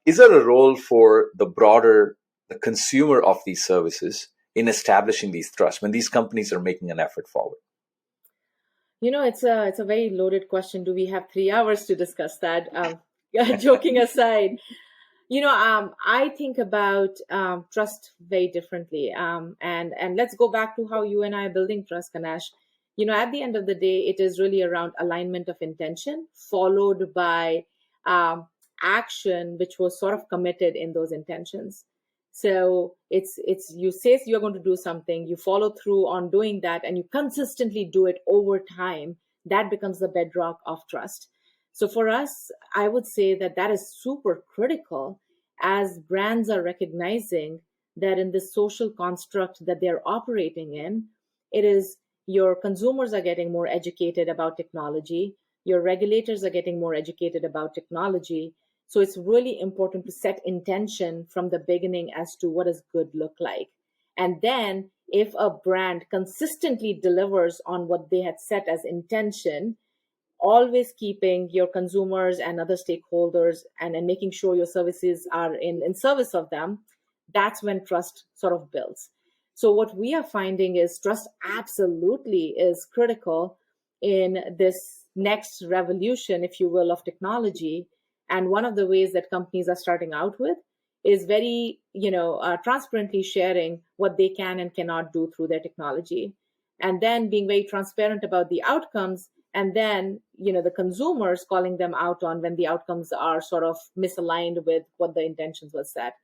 Is there a role for the consumer of these services in establishing these trusts when these companies are making an effort forward? It's a very loaded question. Do we have 3 hours to discuss that? Joking aside, I think about trust very differently. And let's go back to how you and I are building trust, Ganesh. At the end of the day, it is really around alignment of intention followed by action, which was sort of committed in those intentions. So it's you say you're going to do something, you follow through on doing that, and you consistently do it over time. That becomes the bedrock of trust. So for us, I would say that is super critical as brands are recognizing that in this social construct that they're operating in, it is your consumers are getting more educated about technology, your regulators are getting more educated about technology. So it's really important to set intention from the beginning as to what does good look like. And then if a brand consistently delivers on what they had set as intention, always keeping your consumers and other stakeholders and making sure your services are in service of them, that's when trust sort of builds. So what we are finding is trust absolutely is critical in this next revolution, if you will, of technology. And one of the ways that companies are starting out with is very, transparently sharing what they can and cannot do through their technology. And then being very transparent about the outcomes. And then, the consumers calling them out on when the outcomes are sort of misaligned with what the intentions was set.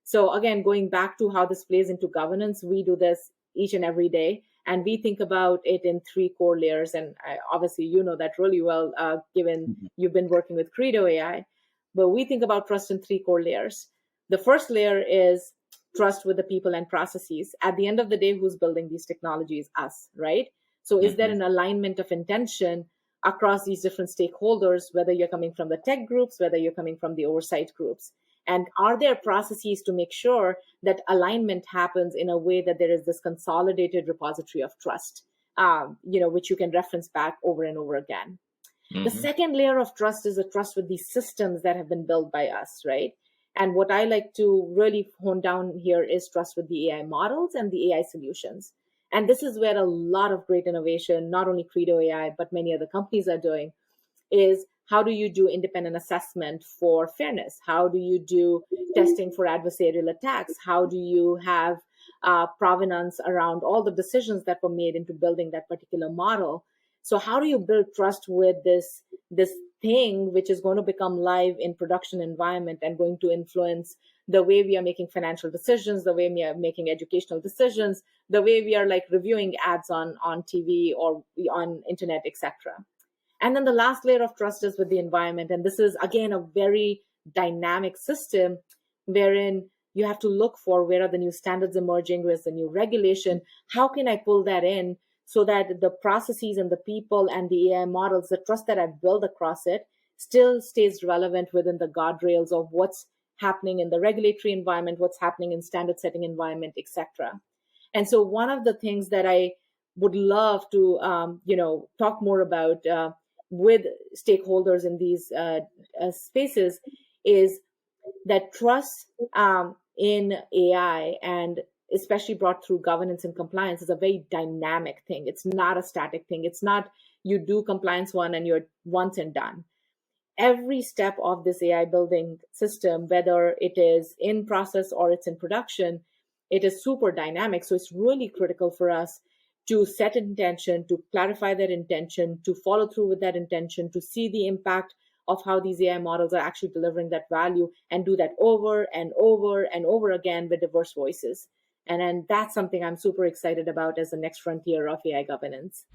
So again, going back to how this plays into governance, we do this each and every day. And we think about it in 3 core layers. And obviously, you know that really well, given you've been working with Credo AI. But we think about trust in 3 core layers. The first layer is trust with the people and processes. At the end of the day, who's building these technologies? Us, right? So is there an alignment of intention across these different stakeholders, whether you're coming from the tech groups, whether you're coming from the oversight groups? And are there processes to make sure that alignment happens in a way that there is this consolidated repository of trust, which you can reference back over and over again? The second layer of trust is the trust with these systems that have been built by us, right? And what I like to really hone down here is trust with the AI models and the AI solutions. And this is where a lot of great innovation, not only Credo AI, but many other companies are doing, is how do you do independent assessment for fairness? How do you do testing for adversarial attacks? How do you have provenance around all the decisions that were made into building that particular model? So how do you build trust with this thing which is going to become live in production environment and going to influence the way we are making financial decisions, the way we are making educational decisions, the way we are like reviewing ads on TV or on internet, etc. And then the last layer of trust is with the environment. And this is, again, a very dynamic system wherein you have to look for where are the new standards emerging, where's the new regulation, how can I pull that in so that the processes and the people and the AI models, the trust that I've built across it, still stays relevant within the guardrails of what's happening in the regulatory environment, what's happening in standard setting environment, etc. And so one of the things that I would love to, talk more about with stakeholders in these spaces is that trust in AI, and especially brought through governance and compliance, is a very dynamic thing. It's not a static thing. It's not you do compliance one and you're once and done. Every step of this AI building system, whether it is in process or it's in production, it is super dynamic. So it's really critical for us to set intention, to clarify that intention, to follow through with that intention, to see the impact of how these AI models are actually delivering that value, and do that over and over and over again with diverse voices. And then that's something I'm super excited about as the next frontier of AI governance.